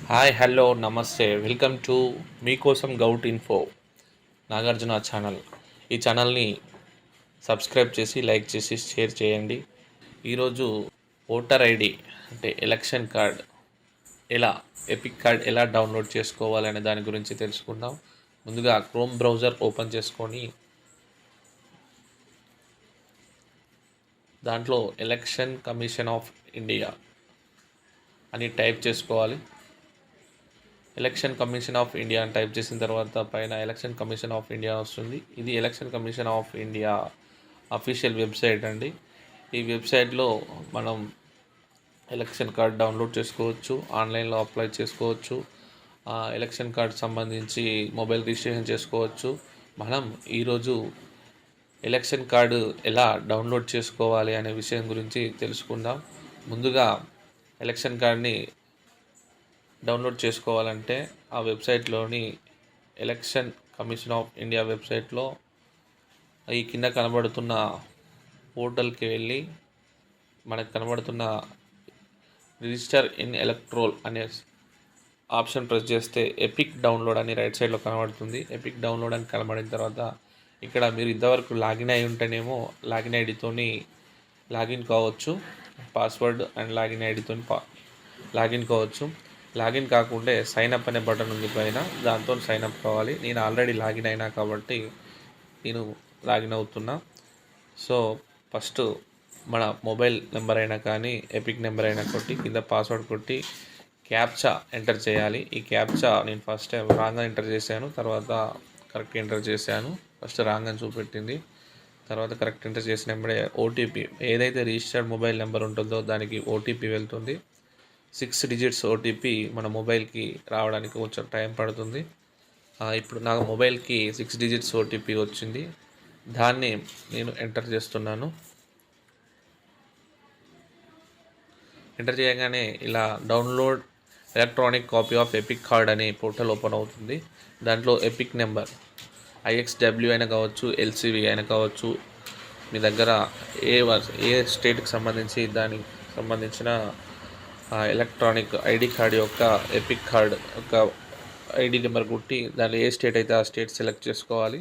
Hi hello నమస్తే welcome to మీకోసం govt info Nagarjuna channel. ఈ ఛానల్ని సబ్స్క్రైబ్ చేసి లైక్ చేసి షేర్ చేయండి. ఈరోజు ఓటర్ ఐడి అంటే ఎలక్షన్ కార్డ్ ఎలా ఎపిక్ కార్డ్ ఎలా డౌన్లోడ్ చేసుకోవాలనే దాని గురించి తెలుసుకుందాం. ముందుగా క్రోమ్ బ్రౌజర్ ఓపెన్ చేసుకొని దాంట్లో ఎలక్షన్ కమిషన్ ఆఫ్ ఇండియా అని టైప్ చేసుకోవాలి. ఎలక్షన్ కమిషన్ ఆఫ్ ఇండియా అని టైప్ చేసిన తర్వాత పైన ఎలక్షన్ కమిషన్ ఆఫ్ ఇండియా వస్తుంది. ఇది election commission of India official website అండి. ఈ వెబ్సైట్లో మనం ఎలక్షన్ కార్డ్ డౌన్లోడ్ చేసుకోవచ్చు, ఆన్లైన్లో అప్లై చేసుకోవచ్చు, ఎలక్షన్ కార్డ్ సంబంధించి మొబైల్ రిజిస్ట్రేషన్ చేసుకోవచ్చు. మనం ఈరోజు ఎలక్షన్ కార్డు ఎలా డౌన్లోడ్ చేసుకోవాలి అనే విషయం గురించి తెలుసుకుందాం. ముందుగా ఎలక్షన్ కార్డ్ని డౌన్లోడ్ చేసుకోవాలంటే ఆ వెబ్సైట్లోని ఎలక్షన్ కమిషన్ ఆఫ్ ఇండియా వెబ్సైట్లో ఈ కింద కనబడుతున్న పోర్టల్కి వెళ్ళి మనకు కనబడుతున్న రిజిస్టర్ ఇన్ ఎలక్ట్రోల్ అనే ఆప్షన్ ప్రెస్ చేస్తే ఎపిక్ డౌన్లోడ్ అని రైట్ సైడ్లో కనబడుతుంది. ఎపిక్ డౌన్లోడ్ అని కనబడిన తర్వాత ఇక్కడ మీరు ఇంతవరకు లాగిన్ అయి ఉంటేనేమో లాగిన్ ఐడితోని లాగిన్ కావచ్చు, పాస్వర్డ్ అండ్ లాగిన్ ఐడితో లాగిన్ కావచ్చు. లాగిన్ కాకుంటే సైన్ అప్ అనే బటన్ ఉంది పైన, దాంతో సైన్ అప్ కావాలి. నేను ఆల్రెడీ లాగిన్ అయినా కాబట్టి నేను లాగిన్ అవుతున్నా. సో ఫస్ట్ మన మొబైల్ నెంబర్ అయినా కానీ ఎపిక్ నెంబర్ అయినా కొట్టి కింద పాస్వర్డ్ కొట్టి క్యాప్చా ఎంటర్ చేయాలి. ఈ క్యాప్చా నేను ఫస్ట్ టైం రాంగ్గా ఎంటర్ చేశాను, తర్వాత కరెక్ట్ ఎంటర్ చేశాను. ఫస్ట్ రాంగ్ అని చూపెట్టింది, తర్వాత కరెక్ట్ ఎంటర్ చేసినప్పుడే ఓటీపీ ఏదైతే రిజిస్టర్డ్ మొబైల్ నెంబర్ ఉంటుందో దానికి ఓటీపీ వెళ్తుంది. 6 డిజిట్స్ ఓటీపీ మన మొబైల్కి రావడానికి కొంచెం టైం పడుతుంది. ఇప్పుడు నా మొబైల్కి 6 డిజిట్స్ ఓటీపీ వచ్చింది, దాన్ని నేను ఎంటర్ చేస్తున్నాను. ఎంటర్ చేయగానే ఇలా download electronic copy of epic card అనే పోర్టల్ ఓపెన్ అవుతుంది. దాంట్లో ఎపిక్ నెంబర్ IXW అయినా కావచ్చు, LCV అయినా కావచ్చు, మీ దగ్గర ఏ స్టేట్కి సంబంధించి దానికి సంబంధించిన ఎలక్ట్రానిక్ ఐడి కార్డ్ యొక్క ఎపిక్ కార్డ్ యొక్క ఐడి నెంబర్ కొట్టి దాంట్లో ఏ స్టేట్ అయితే ఆ స్టేట్ సెలెక్ట్ చేసుకోవాలి.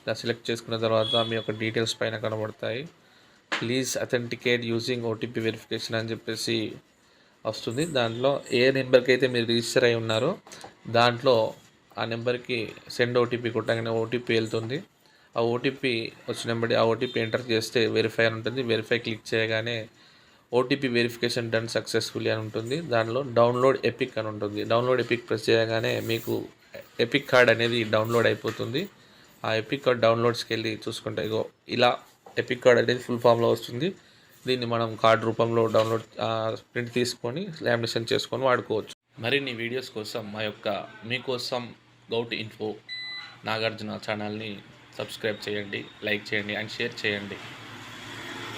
ఇలా సెలెక్ట్ చేసుకున్న తర్వాత మీ యొక్క డీటెయిల్స్ పైన కనబడతాయి. Please authenticate using OTP verification అని చెప్పేసి వస్తుంది. దాంట్లో ఏ నెంబర్కి అయితే మీరు రిజిస్టర్ అయి ఉన్నారో దాంట్లో ఆ నెంబర్కి సెండ్ ఓటీపీ కొట్టగానే ఓటీపీ వెళ్తుంది. ఆ ఓటీపీ వచ్చినప్పటి ఆ ఓటీపీ ఎంటర్ చేస్తే వెరిఫై అని ఉంటుంది. వెరిఫై క్లిక్ చేయగానే ఓటీపీ వెరిఫికేషన్ డన్ సక్సెస్ఫుల్లీ అని ఉంటుంది. దానిలో డౌన్లోడ్ ఎపిక్ అని ఉంటుంది. డౌన్లోడ్ ఎపిక్ ప్రెస్ చేయగానే మీకు ఎపిక్ కార్డ్ అనేది డౌన్లోడ్ అయిపోతుంది. ఆ ఎపిక్ కార్డ్ డౌన్లోడ్స్కి వెళ్ళి చూసుకుంటే ఇగో ఇలా ఎపిక్ కార్డ్ అనేది ఫుల్ ఫామ్లో వస్తుంది. దీన్ని మనం కార్డ్ రూపంలో డౌన్లోడ్ ప్రింట్ తీసుకొని లామినేషన్ చేసుకొని వాడుకోవచ్చు. మరిన్ని వీడియోస్ కోసం మా యొక్క మీకోసం గౌట్ ఇన్ఫో నాగార్జున ఛానల్ని సబ్స్క్రైబ్ చేయండి, లైక్ చేయండి అండ్ షేర్ చేయండి.